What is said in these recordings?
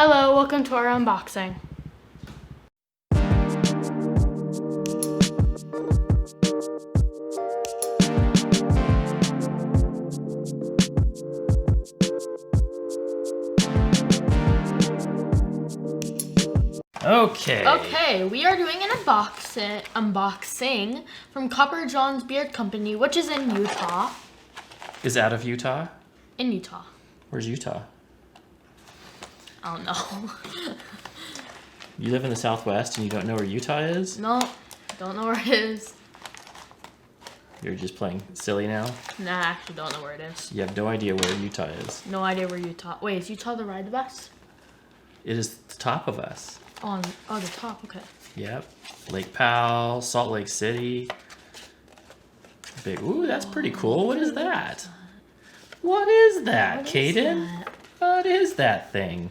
Hello, welcome to our unboxing. Okay, we are doing an unboxing from Bartels Beard Company, which is in Utah. Is out of Utah? In Utah. Where's Utah? I don't know. You live in the Southwest and you don't know where Utah is? No, don't know where it is. You're just playing silly now? Nah, I actually don't know where it is. You have no idea where Utah is. No idea where Utah. Wait, is Utah the right of us? It is the top of us. Oh, the top, okay. Yep. Lake Powell, Salt Lake City. Big. Ooh, that's pretty cool. What is that? What is that, Kaden? What is that thing?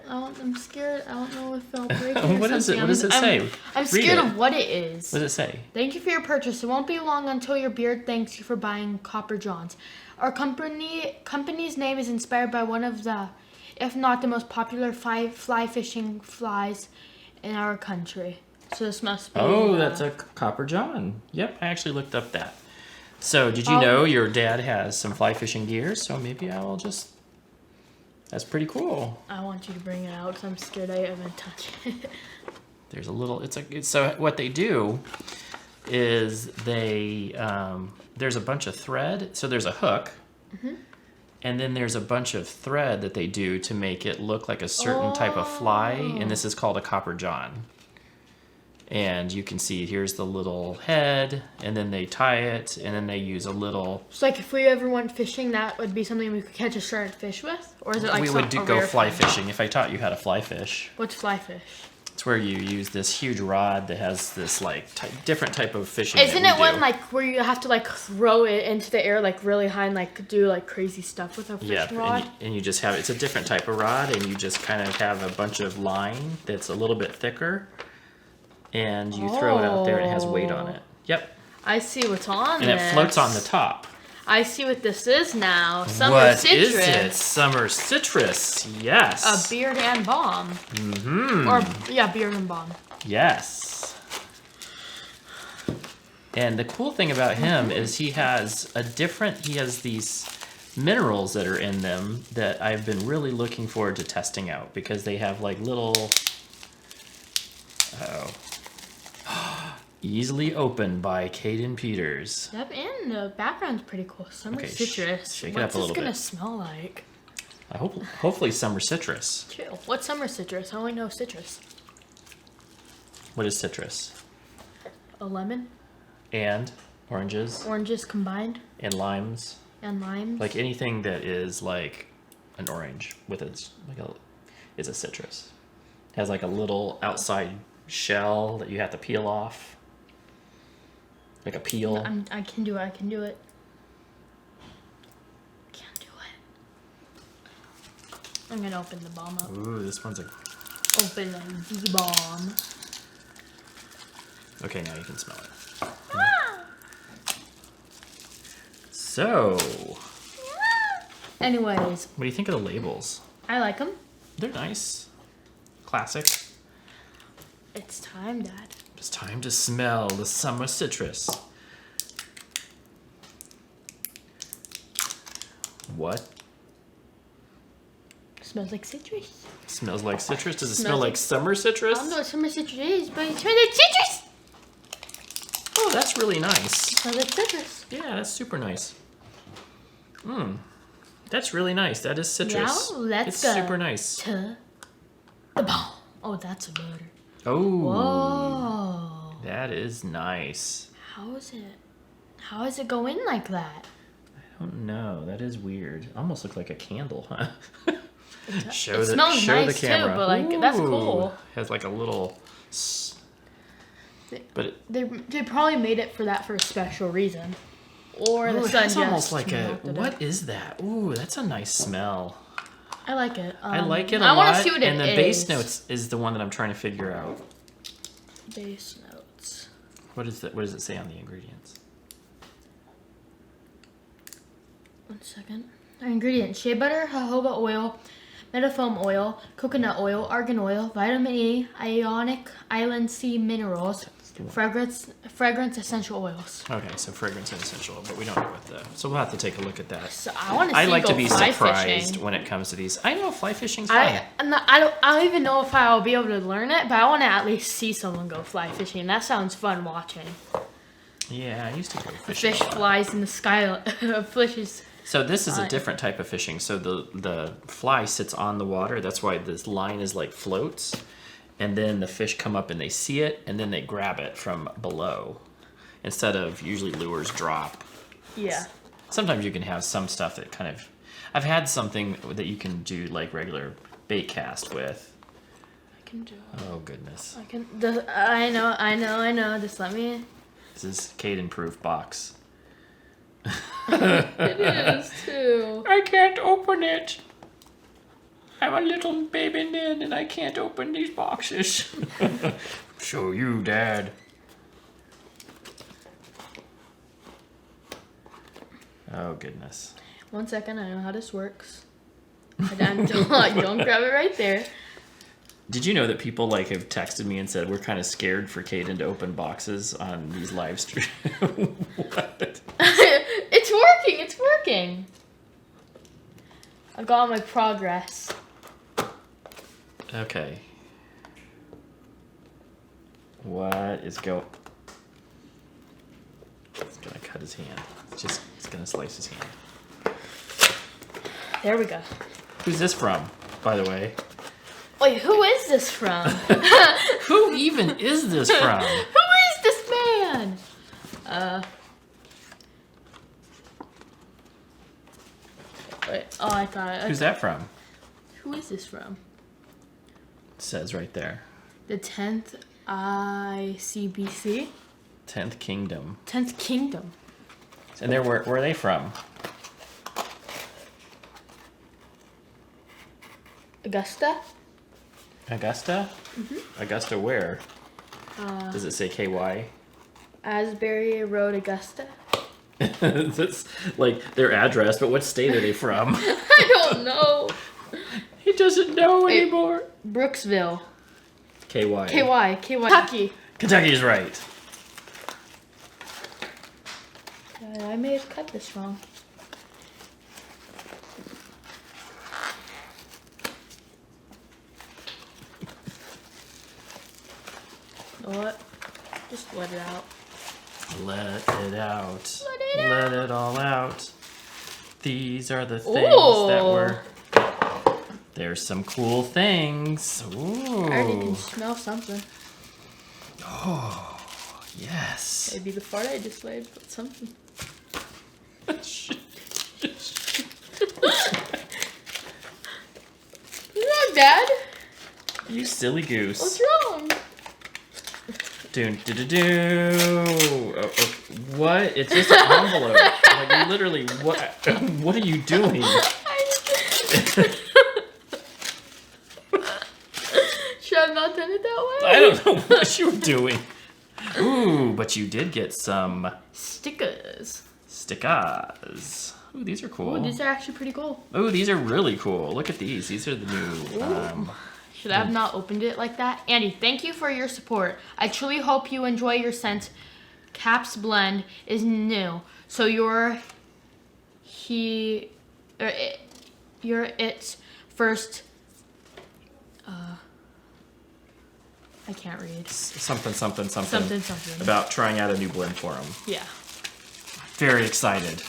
Oh, I'm scared. I don't know if it'll break it. What is it? What does it say? I'm scared of what it is. What does it say? Thank you for your purchase. It won't be long until your beard thanks you for buying Copper Johns. Our company's name is inspired by one of the, if not the most popular fly fishing flies in our country. So this must be... Oh, that's a Copper John. Yep, I actually looked up that. So did you know your dad has some fly fishing gear? So maybe I will just... That's pretty cool. I want you to bring it out because I'm scared I haven't touched it. There's a little... So what they do is they... there's a bunch of thread. So there's a hook. Mm-hmm. And then there's a bunch of thread that they do to make it look like a certain type of fly. And this is called a Copper John. And you can see here's the little head, and then they tie it, and then they use a little... So like if we ever went fishing, that would be something we could catch a short fish with? Or is it like we would go fly fishing if I taught you how to fly fish. What's fly fish? It's where you use this huge rod that has this like different type of fishing. Isn't it one like where you have to like throw it into the air like really high and like do like crazy stuff with a fishing rod? And you just have... It's a different type of rod, and you just kind of have a bunch of line that's a little bit thicker. And you throw it out there and it has weight on it. Yep. I see what's on and it floats on the top. I see what this is now. Summer citrus. What is it? Summer citrus. Yes. A beard and balm. Mm-hmm. Or, yeah, beard and balm. Yes. And the cool thing about him is he has these minerals that are in them that I've been really looking forward to testing out because they have like little... Easily opened by Kaden Peters. Yep, and the background's pretty cool. Summer citrus. Shake it up a little bit. What's this gonna smell like? Hopefully summer citrus. Chill. What's summer citrus? I only know citrus. What is citrus? A lemon. And oranges. Oranges combined. And limes. And limes. Like anything that is like an orange with is a citrus. It has like a little outside shell that you have to peel off. Like a peel. I can do it. I can do it. I'm gonna open the bomb up. Ooh, this one's a... Open the bomb. Okay, now you can smell it. Ah! So... Anyways. What do you think of the labels? I like them. They're nice. Classic. It's time, Dad. It's time to smell the summer citrus. What? Smells like citrus. Smells like citrus? Does it smell like summer citrus? I don't know what summer citrus is, but it smells like citrus! Oh, that's really nice. It smells like citrus. Yeah, that's super nice. That's really nice. That is citrus. Now let's go. It's super nice. To the bomb. Oh, that's a butter. Oh. Whoa. That is nice. How is it go in like that? I don't know. That is weird. Almost looks like a candle, huh? Show the camera. Too, but like that's cool. Has like a little... But they probably made it for a special reason. Or the sun that's almost like what is that? Ooh, that's a nice smell. I like it. I like it a lot. I want to see what it is. And the base notes is the one that I'm trying to figure out. Base notes. What is that? What does it say on the ingredients? 1 second. Our ingredients: shea butter, jojoba oil, metafoam oil, coconut oil, argan oil, vitamin E, ionic island sea minerals, fragrance essential oils. Okay, so fragrance and essential, but we don't know what the. So we'll have to take a look at that. So I want to. I like to be fly surprised fishing. when it comes to these. I know fly fishing's fun. I don't even know if I'll be able to learn it, but I want to at least see someone go fly fishing. That sounds fun watching. Yeah, I used to go The fishing. fish flies in the sky. Fishes. So this is a different type of fishing. So the fly sits on the water. That's why this line is like floats. And then the fish come up and they see it, and then they grab it from below. Instead of usually lures drop. Yeah. Sometimes you can have some stuff that kind of... I've had something that you can do like regular bait cast with. I can do it. Oh, goodness. I know. Just let me... This is Caden-proof box. It is, too. I can't open it. I'm a little baby Nin and I can't open these boxes. Show you, Dad. Oh, goodness. 1 second, I know how this works. Don't grab it right there. Did you know that people like have texted me and said we're kind of scared for Caden to open boxes on these live streams? What? It's working. I got my progress. Okay. What is going? It's gonna cut his hand. It's gonna slice his hand. There we go. Who's this from, by the way? Wait, who is this from? Who even is this from? Who is this man? Wait, oh, I thought. Who's that from? Who is this from? It says right there. The 10th ICBC? 10th Kingdom. 10th Kingdom. And where are they from? Augusta? Augusta? Mm-hmm. Augusta where? Does it say KY? Asbury Road, Augusta. That's like their address, but what state are they from? I don't know. He doesn't know anymore. Brooksville. KY. Kentucky. Kentucky's right. I may have cut this wrong. You know what? Just let it out. Let it out. Let it Let it all out. These are the things that were... There's some cool things. Ooh. I already can smell something. Oh, yes. Maybe the fart I just made, but something. What's wrong, Dad? You silly goose. What's wrong? Doon, do, do, do. Oh, what? It's just an envelope. Like, literally, what? What are you doing? Should I have not done it that way? I don't know what you were doing. Ooh, but you did get some Stickers. stickers. Ooh, these are cool. Oh, these are actually pretty cool. Ooh, these are really cool. Look at these. These are the new. Should I have not opened it like that? Andy, thank you for your support. I truly hope you enjoy your scent. Caps Blend is new, so you're its first. I can't read. Something. Something. About trying out a new blend for them. Yeah. Very excited.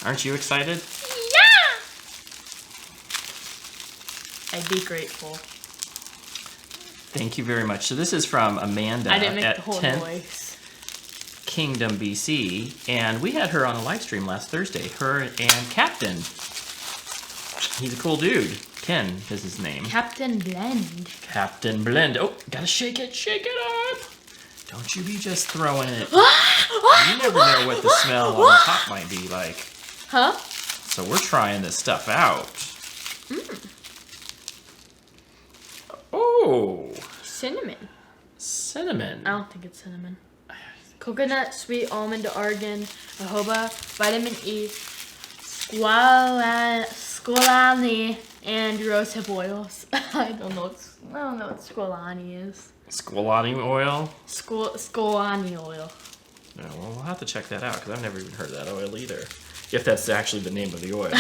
Aren't you excited? Yeah! I'd be grateful. Thank you very much. So this is from Amanda I didn't make at the whole 10th noise. Kingdom, BC, and we had her on a live stream last Thursday. Her and Captain. He's a cool dude. Ken is his name. Captain Blend. Captain Blend. Oh, gotta shake it up. Don't you be just throwing it. You never know what the smell on the top might be like. Huh? So we're trying this stuff out. Oh. Cinnamon. I don't think it's cinnamon. Coconut, sweet almond, argan, jojoba, vitamin E, Scolani and rosehip oils. I don't know what Scolani is. Scolani oil. Scolani oil. Yeah, well, we'll have to check that out because I've never even heard of that oil either. If that's actually the name of the oil.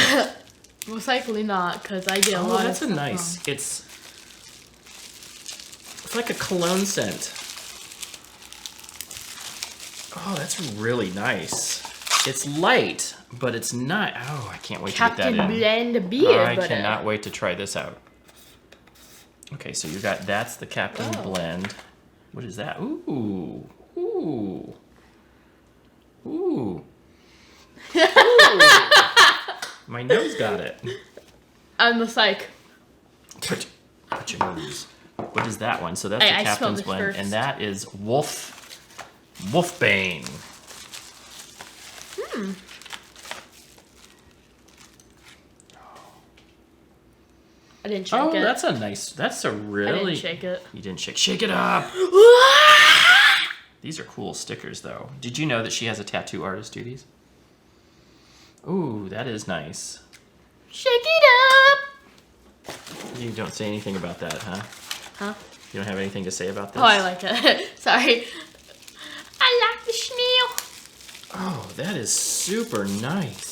Most likely not, because I get a lot of that's a stuff nice. wrong. It's like a cologne scent. Oh, that's really nice. It's light, but it's not. Oh, I can't wait to get that in. Captain Blend Beard I Butter. cannot wait to try this out. Okay, so you got that's the Captain Blend. What is that? Ooh, ooh, ooh. Ooh. My nose got it. I'm the psych. Put your nose. What is that one? So that's I the smelled Captain's it Blend, first. and that is Wolfbane. I didn't shake it. That's a nice. That's a really. I didn't shake it. You didn't shake. Shake it up. These are cool stickers, though. Did you know that she has a tattoo artist do these? Ooh, that is nice. Shake it up. You don't say anything about that, huh? Huh? You don't have anything to say about this? Oh, I like it. Sorry. I like the snail. Oh, that is super nice.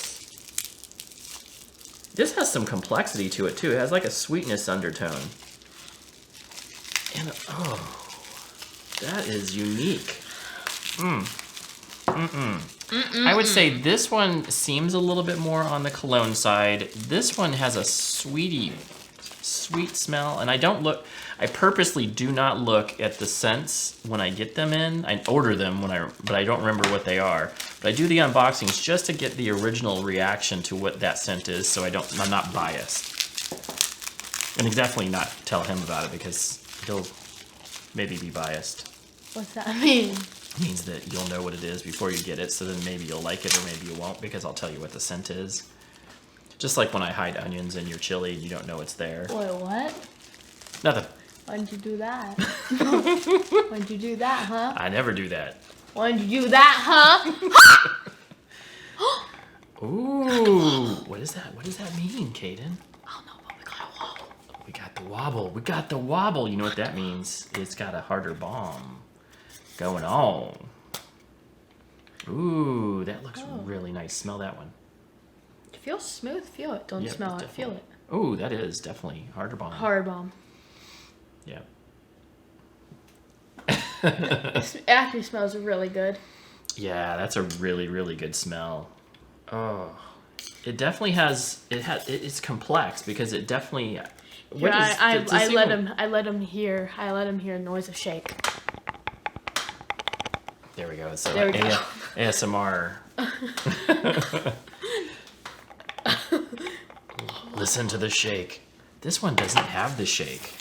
This has some complexity to it, too. It has like a sweetness undertone. And, that is unique. I would say this one seems a little bit more on the cologne side. This one has a sweet smell, and I purposely do not look at the scents when I get them in. I order them but I don't remember what they are. But I do the unboxings just to get the original reaction to what that scent is, so I'm not biased. And definitely not tell him about it because he'll maybe be biased. What's that mean? It means that you'll know what it is before you get it, so then maybe you'll like it or maybe you won't because I'll tell you what the scent is. Just like when I hide onions in your chili and you don't know it's there. Wait, what? Nothing. Why'd you do that? Why'd you do that, huh? I never do that. Why'd you do that, huh? Ooh, what is that? What does that mean, Caden? I don't know, but we got a wobble. We got the wobble. We got the wobble. You know what that means? It's got a harder bomb going on. Ooh, that looks really nice. Smell that one. It feels smooth. Feel it. Don't Yep, smell it. definitely. Feel it. Ooh, that is definitely harder bomb. Hard bomb. Yeah. It actually smells really good. Yeah, that's a really, really good smell. Oh, it definitely has. It's complex because it definitely. Yeah, I let him hear noise of shake. There we go. So There we go. ASMR. Listen to the shake. This one doesn't have the shake.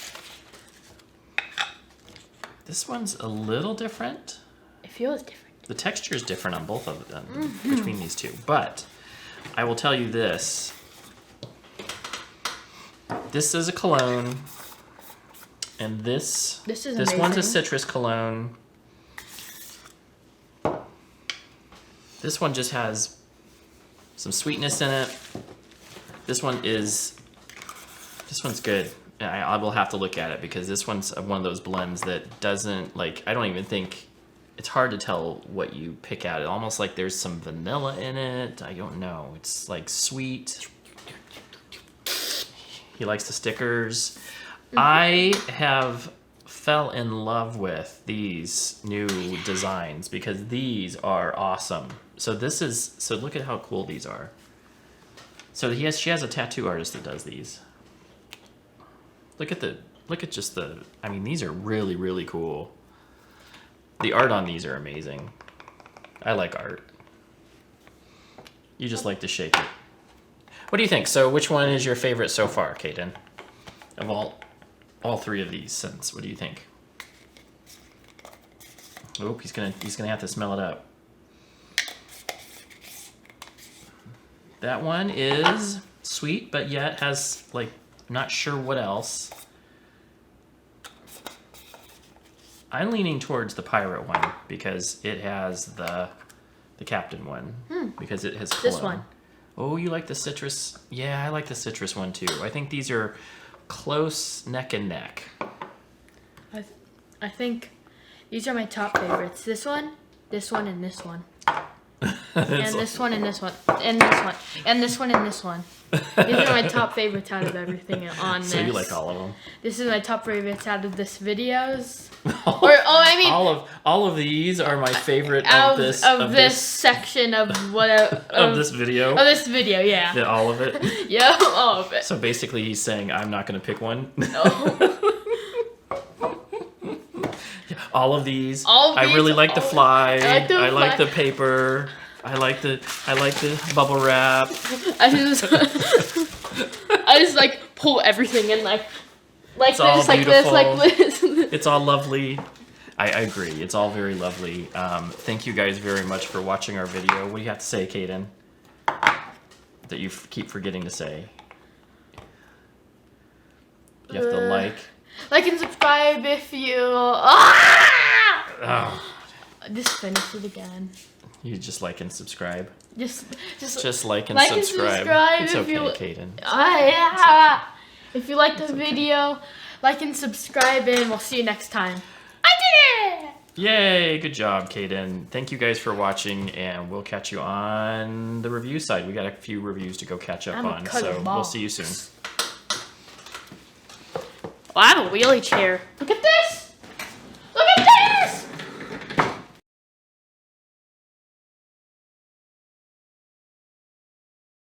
This one's a little different. It feels different. The texture is different on both of them between these two. But I will tell you this. This is a cologne. And this This is one's a amazing. citrus cologne. This one just has some sweetness in it. This one's good. I will have to look at it because this one's one of those blends that doesn't I don't even think it's hard to tell what you pick out. It almost like there's some vanilla in it. I don't know. It's like sweet. He likes the stickers. I have fell in love with these new designs because these are awesome. So look at how cool these are. So she has a tattoo artist that does these. Look at these are really, really cool. The art on these are amazing. I like art. You just like to shake it. What do you think? So which one is your favorite so far, Caden? Of all three of these scents, what do you think? Oop, he's gonna have to smell it up. That one is sweet, but yet has not sure what else. I'm leaning towards the pirate one because it has the captain one because it has cologne. This one. Oh, you like the citrus? Yeah, I like the citrus one too. I think these are close neck and neck. I think these are my top favorites. This one, and this one. And this one, and this one, and this one, and this one, and this one. These are my top favorites out of everything on this. So you like all of them? This is my top favorites out of this videos. I mean, all of these are my favorite of this section of what of this video. Of this video, yeah. Yeah, all of it. Yeah, all of it. So basically, he's saying I'm not going to pick one. No. All of these. I really like the fly. I like fly. the paper. I like the bubble wrap. I just like pull everything in like It's this, all like this, like this. It's all lovely. I agree. It's all very lovely. Thank you guys very much for watching our video. What do you have to say, Kaden? That you keep forgetting to say. You have to like. Like and subscribe if you. Oh, Just finish it again. you just like and subscribe. Just Like and like and subscribe. subscribe It's if okay, you. Kaden. Yeah. If you like the video, like and subscribe, and we'll see you next time. I did it! Yay! Good job, Kaden. Thank you guys for watching, and we'll catch you on the review side. We got a few reviews to go catch up on, so we'll see you soon. Oh, I have a wheelie chair. Look at this!